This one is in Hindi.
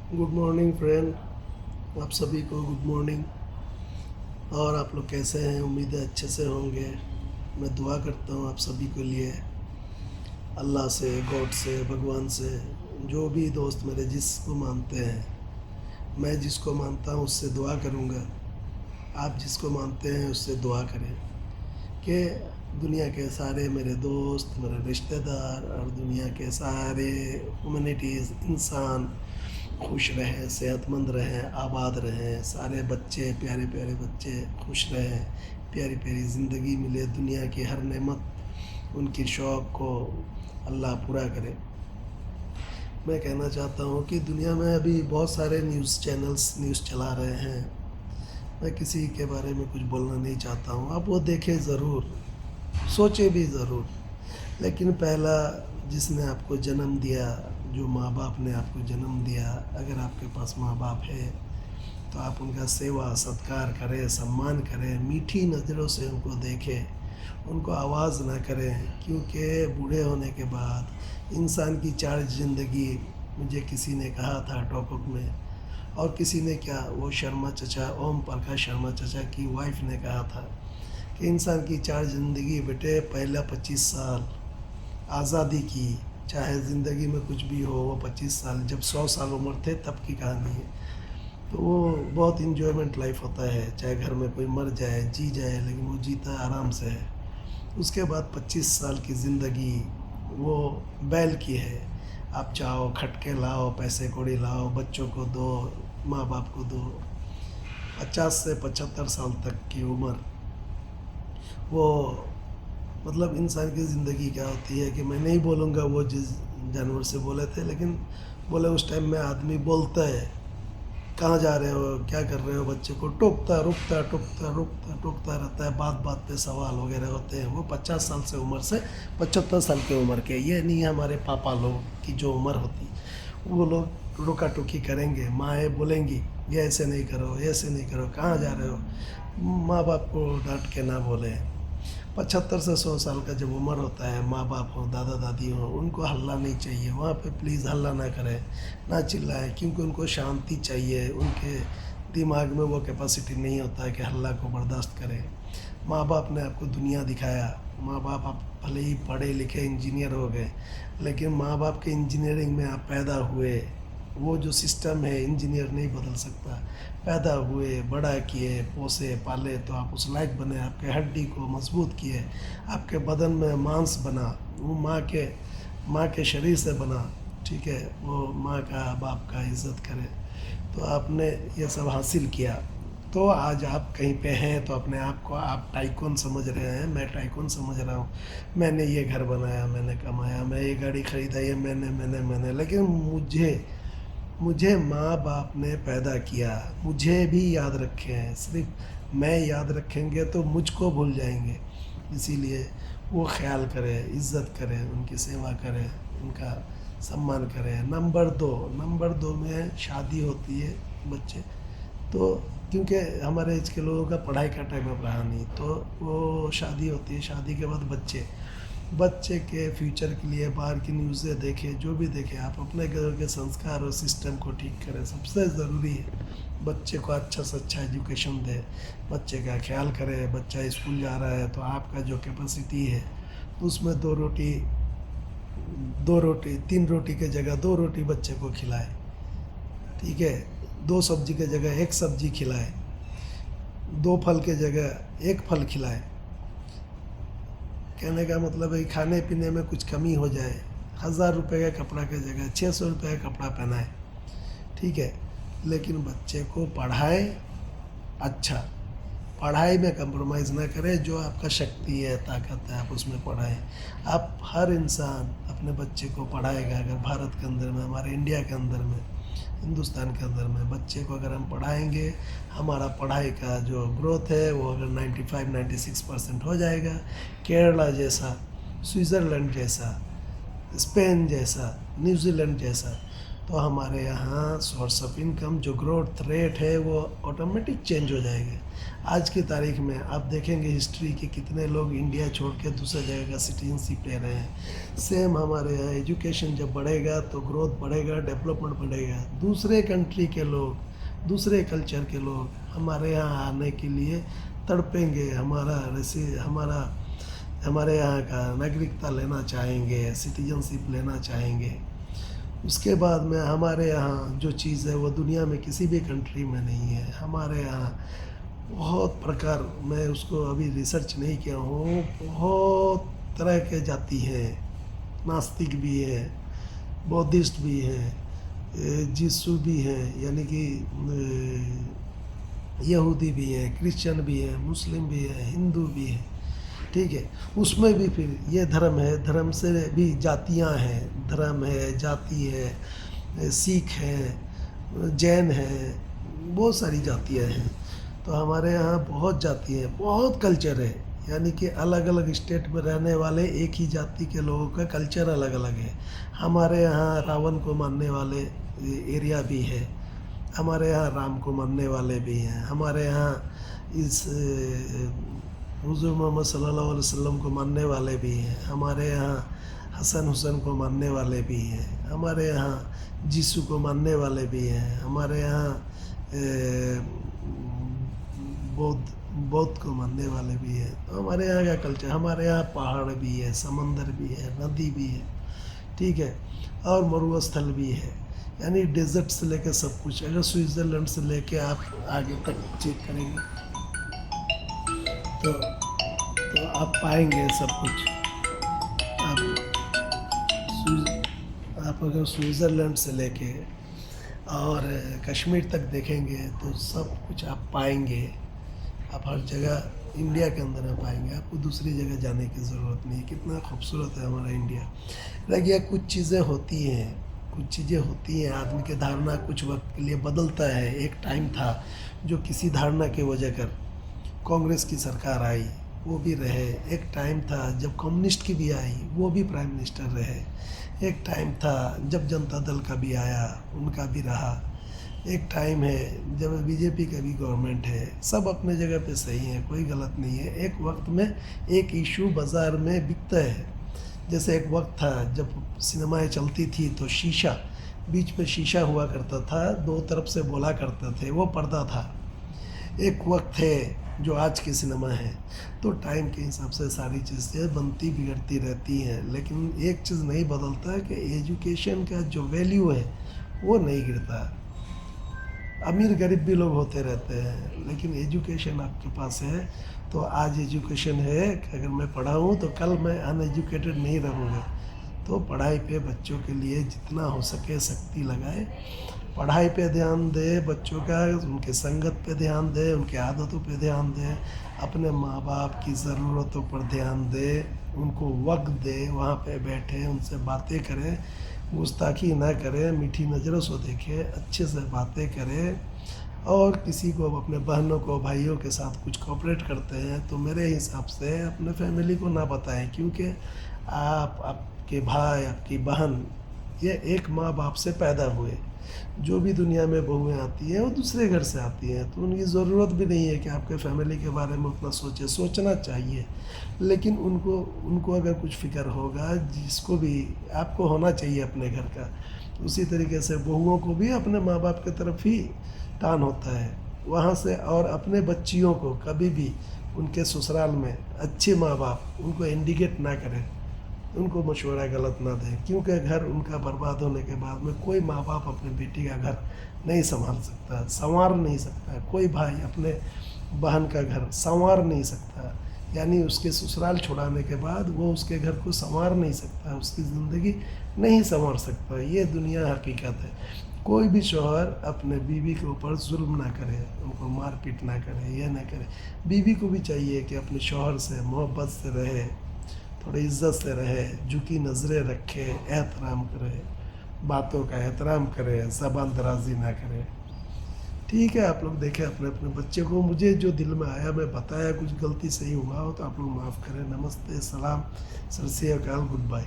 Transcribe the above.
Good morning friend. आप सभी को गुड मॉर्निंग। और आप लोग कैसे हैं? उम्मीद है अच्छे से होंगे। मैं दुआ करता हूँ आप सभी के लिए, अल्लाह से, गॉड से, भगवान से। जो भी दोस्त मेरे जिसको मानते हैं, मैं जिसको मानता हूँ उससे दुआ करूँगा। आप जिसको मानते हैं उससे दुआ करें कि दुनिया के सारे मेरे दोस्त, मेरे रिश्तेदार और दुनिया के सारे ह्यूमैनिटीज़ इंसान खुश रहें, सेहतमंद रहें, आबाद रहें। सारे बच्चे, प्यारे प्यारे बच्चे खुश रहें, प्यारी प्यारी ज़िंदगी मिले। दुनिया की हर नेमत, उनकी शौक़ को अल्लाह पूरा करे। मैं कहना चाहता हूँ कि दुनिया में अभी बहुत सारे न्यूज़ चैनल्स न्यूज़ चला रहे हैं। मैं किसी के बारे में कुछ बोलना नहीं चाहता हूँ, आप वो देखें ज़रूर, सोचे भी ज़रूर। लेकिन पहला जिसने आपको जन्म दिया, जो माँ बाप ने आपको जन्म दिया, अगर आपके पास माँ बाप है तो आप उनका सेवा सत्कार करें, सम्मान करें, मीठी नज़रों से उनको देखें, उनको आवाज़ ना करें। क्योंकि बूढ़े होने के बाद इंसान की चार ज़िंदगी, मुझे किसी ने कहा था टॉपिक में, और किसी ने क्या, वो शर्मा चचा, ओम प्रकाश शर्मा चचा की वाइफ ने कहा था कि इंसान की चार ज़िंदगी बेटे, पहला 25 साल आज़ादी की, चाहे ज़िंदगी में कुछ भी हो, वो 25 साल जब 100 साल उम्र थे तब की कहानी है। तो वो बहुत इन्जॉयमेंट लाइफ होता है, चाहे घर में कोई मर जाए, जी जाए, लेकिन वो जीता आराम से है। उसके बाद 25 साल की ज़िंदगी वो बैल की है। आप चाहो खटके लाओ, पैसे कौड़ी लाओ, बच्चों को दो, माँ बाप को दो। 50 से 75 साल तक की उम्र वो, मतलब इंसान की ज़िंदगी क्या होती है कि मैं नहीं बोलूँगा वो जिस जानवर से बोले थे, लेकिन बोले उस टाइम में आदमी बोलता है, कहाँ जा रहे हो, क्या कर रहे हो, बच्चे को टोकता रुकता टोकता रुकता टोकता रहता है। बात बात पे सवाल वगैरह होते हैं। वो 50 साल से उम्र से 75 साल की उम्र के, ये नहीं है हमारे पापा लोग की जो उम्र होती, वो लोग रोका टोकी करेंगे, माएँ बोलेंगी ये ऐसे नहीं करो, ऐसे नहीं करो, कहाँ जा रहे हो। माँ बाप को डांट के ना बोले। 75 से 100 साल का जब उम्र होता है, माँ बाप हो, दादा दादी हो, उनको हल्ला नहीं चाहिए। वहाँ पे प्लीज़ हल्ला ना करें, ना चिल्लाएं, क्योंकि उनको शांति चाहिए। उनके दिमाग में वो कैपेसिटी नहीं होता है कि हल्ला को बर्दाश्त करें। माँ बाप ने आपको दुनिया दिखाया। माँ बाप, आप भले ही पढ़े लिखे इंजीनियर हो गए, लेकिन माँ बाप के इंजीनियरिंग में आप पैदा हुए। वो जो सिस्टम है इंजीनियर नहीं बदल सकता। पैदा हुए, बड़ा किए, पोसे पाले तो आप उस लायक बने, आपके हड्डी को मजबूत किए, आपके बदन में मांस बना, वो माँ के शरीर से बना। ठीक है, वो माँ का बाप का इज़्ज़त करे, तो आपने ये सब हासिल किया। तो आज आप कहीं पे हैं तो अपने आप को आप टाइकून समझ रहे हैं। मैं टाइकून समझ रहा हूँ। मैंने ये घर बनाया, मैंने कमाया, मैं ये गाड़ी खरीदा, ये मैंने, लेकिन मुझे माँ बाप ने पैदा किया, मुझे भी याद रखे हैं। सिर्फ मैं याद रखेंगे तो मुझको भूल जाएंगे। इसीलिए वो ख्याल करें, इज़्ज़त करें, उनकी सेवा करें, उनका सम्मान करें। नंबर दो में शादी होती है बच्चे, तो क्योंकि हमारे एज के लोगों का पढ़ाई का टाइम अब रहा नहीं, तो वो शादी होती है। शादी के बाद बच्चे के फ्यूचर के लिए बाहर की न्यूज़ें देखें, जो भी देखें, आप अपने घर के संस्कार और सिस्टम को ठीक करें। सबसे ज़रूरी है बच्चे को अच्छा से अच्छा एजुकेशन दें, बच्चे का ख्याल करें। बच्चा स्कूल जा रहा है तो आपका जो कैपेसिटी है उसमें दो रोटी 3 रोटी के जगह 2 रोटी बच्चे को खिलाए। ठीक है, 2 सब्जी के जगह 1 सब्जी खिलाए, 2 फल के जगह 1 फल खिलाए। कहने का मतलब है खाने पीने में कुछ कमी हो जाए, 1000 रुपये का कपड़ा की जगह 600 रुपये का कपड़ा पहनाए। ठीक है, लेकिन बच्चे को पढ़ाए अच्छा, पढ़ाई में कंप्रोमाइज़ ना करें। जो आपका शक्ति है, ताकत है, आप उसमें पढ़ाएं। आप हर इंसान अपने बच्चे को पढ़ाएगा अगर भारत के अंदर में, हमारे इंडिया के अंदर में, हिंदुस्तान के अंदर में बच्चे को अगर हम पढ़ाएंगे, हमारा पढ़ाई का जो ग्रोथ है वो अगर 95-96% हो जाएगा, केरला जैसा, स्विट्ज़रलैंड जैसा, स्पेन जैसा, न्यूजीलैंड जैसा तो हमारे यहाँ सोर्स ऑफ इनकम जो ग्रोथ रेट है वो ऑटोमेटिक चेंज हो जाएगा। आज की तारीख में आप देखेंगे हिस्ट्री के कितने लोग इंडिया छोड़ के दूसरे जगह का सिटीजनशिप ले रहे हैं। सेम हमारे यहाँ एजुकेशन जब बढ़ेगा तो ग्रोथ बढ़ेगा, डेवलपमेंट बढ़ेगा। दूसरे कंट्री के लोग, दूसरे कल्चर के लोग हमारे यहाँ आने के लिए तड़पेंगे, हमारे यहाँ का नागरिकता लेना चाहेंगे, सिटीजनशिप लेना चाहेंगे। उसके बाद में हमारे यहाँ जो चीज़ है वो दुनिया में किसी भी कंट्री में नहीं है। हमारे यहाँ बहुत प्रकार, मैं उसको अभी रिसर्च नहीं किया हूँ, बहुत तरह के जाति हैं। नास्तिक भी है, बौद्धिस्ट भी हैं, जीसू भी हैं, यानी कि यहूदी भी है, क्रिश्चियन भी है, मुस्लिम भी है, हिंदू भी है। ठीक है, उसमें भी फिर ये धर्म है, धर्म से भी जातियां हैं, धर्म है, जाति है, सिख है, जैन है, बहुत सारी जातियां हैं। तो हमारे यहाँ बहुत जाति है, बहुत कल्चर है, यानी कि अलग अलग स्टेट में रहने वाले एक ही जाति के लोगों का कल्चर अलग अलग है। हमारे यहाँ रावण को मानने वाले एरिया भी है, हमारे यहाँ राम को मानने वाले भी हैं, हमारे यहाँ इस हुज़ूर मोहम्मद सल्लल्लाहु अलैहि वसल्लम को मानने वाले भी हैं, हमारे यहाँ हसन हुसैन को मानने वाले भी हैं, हमारे यहाँ जीसू को मानने वाले भी हैं, हमारे यहाँ बौद्ध को मानने वाले भी हैं। तो हमारे यहाँ का कल्चर, हमारे यहाँ पहाड़ भी है, समंदर भी है, नदी भी है, ठीक है, और मरुस्थल भी है, यानी डेजर्ट से लेकर सब कुछ। अगर स्विट्ज़रलैंड से लेके आप आगे तक चेक करेंगे तो आप पाएंगे सब कुछ। आप अगर स्विट्ज़रलैंड से लेके और कश्मीर तक देखेंगे तो सब कुछ आप पाएंगे। आप हर जगह इंडिया के अंदर में पाएंगे, आपको दूसरी जगह जाने की ज़रूरत नहीं। कितना खूबसूरत है हमारा इंडिया। रह गया कुछ चीज़ें होती हैं, आदमी की धारणा कुछ वक्त के लिए बदलता है। एक टाइम था जो किसी धारणा की वजह कर कांग्रेस की सरकार आई, वो भी रहे। एक टाइम था जब कम्युनिस्ट की भी आई, वो भी प्राइम मिनिस्टर रहे। एक टाइम था जब जनता दल का भी आया, उनका भी रहा। एक टाइम है जब बीजेपी का भी गवर्नमेंट है। सब अपने जगह पे सही है, कोई गलत नहीं है। एक वक्त में एक इशू बाज़ार में बिकता है। जैसे एक वक्त था जब सिनेमाएं चलती थी तो शीशा, बीच में शीशा हुआ करता था, दो तरफ से बोला करते थे, वो पर्दा था। एक वक्त है जो आज की सिनेमा है। तो टाइम के हिसाब से सारी चीज़ें बनती बिगड़ती रहती हैं, लेकिन एक चीज़ नहीं बदलता कि एजुकेशन का जो वैल्यू है वो नहीं गिरता। अमीर गरीब भी लोग होते रहते हैं, लेकिन एजुकेशन आपके पास है तो आज एजुकेशन है कि अगर मैं पढ़ा हूँ तो कल मैं अनएजुकेटेड नहीं रहूँगा। तो पढ़ाई पे बच्चों के लिए जितना हो सके शक्ति लगाए, पढ़ाई पे ध्यान दे, बच्चों का उनके संगत पे ध्यान दे, उनके आदतों पे ध्यान दे, अपने माँ बाप की ज़रूरतों पर ध्यान दे, उनको वक्त दे, वहाँ पे बैठे उनसे बातें करें, गुस्ताखी ना करें, मीठी नज़रों से देखे, अच्छे से बातें करें। और किसी को, अपने बहनों को, भाइयों के साथ कुछ कोऑपरेट करते हैं तो मेरे हिसाब से अपने फैमिली को ना बताएं, क्योंकि आपके भाई, आपकी बहन, ये एक माँ बाप से पैदा हुए। जो भी दुनिया में बहुएं आती हैं वो दूसरे घर से आती हैं, तो उनकी ज़रूरत भी नहीं है कि आपके फैमिली के बारे में उतना सोचे। सोचना चाहिए, लेकिन उनको अगर कुछ फ़िक्र होगा, जिसको भी आपको होना चाहिए अपने घर का, उसी तरीके से बहुओं को भी अपने माँ बाप की तरफ ही टान होता है वहाँ से। और अपने बच्चियों को कभी भी उनके ससुराल में अच्छे माँ बाप उनको इंडिकेट ना करें, उनको मशवरा गलत ना दें, क्योंकि घर उनका बर्बाद होने के बाद में कोई माँ बाप अपने बेटी का घर नहीं संभाल सकता, संवार नहीं सकता। कोई भाई अपने बहन का घर संवार नहीं सकता, यानी उसके ससुराल छुड़ाने के बाद वो उसके घर को संवार नहीं सकता, उसकी ज़िंदगी नहीं संवार सकता। ये दुनिया हकीकत है। कोई भी शौहर अपने बीवी के ऊपर जुल्म ना करे, उनको मार पीट ना करे, ये ना करे। बीवी को भी चाहिए कि अपने शौहर से मोहब्बत से रहे, थोड़ी इज्जत से रहे, झुकी नज़रें रखे, एहतराम करे, बातों का एहतराम करे, ज़बान दराजी ना करे। ठीक है, आप लोग देखें अपने अपने बच्चे को। मुझे जो दिल में आया मैं बताया, कुछ गलती सही हुआ हो तो आप लोग माफ़ करें। नमस्ते, सलाम, सत श्री अकाल, गुड बाय।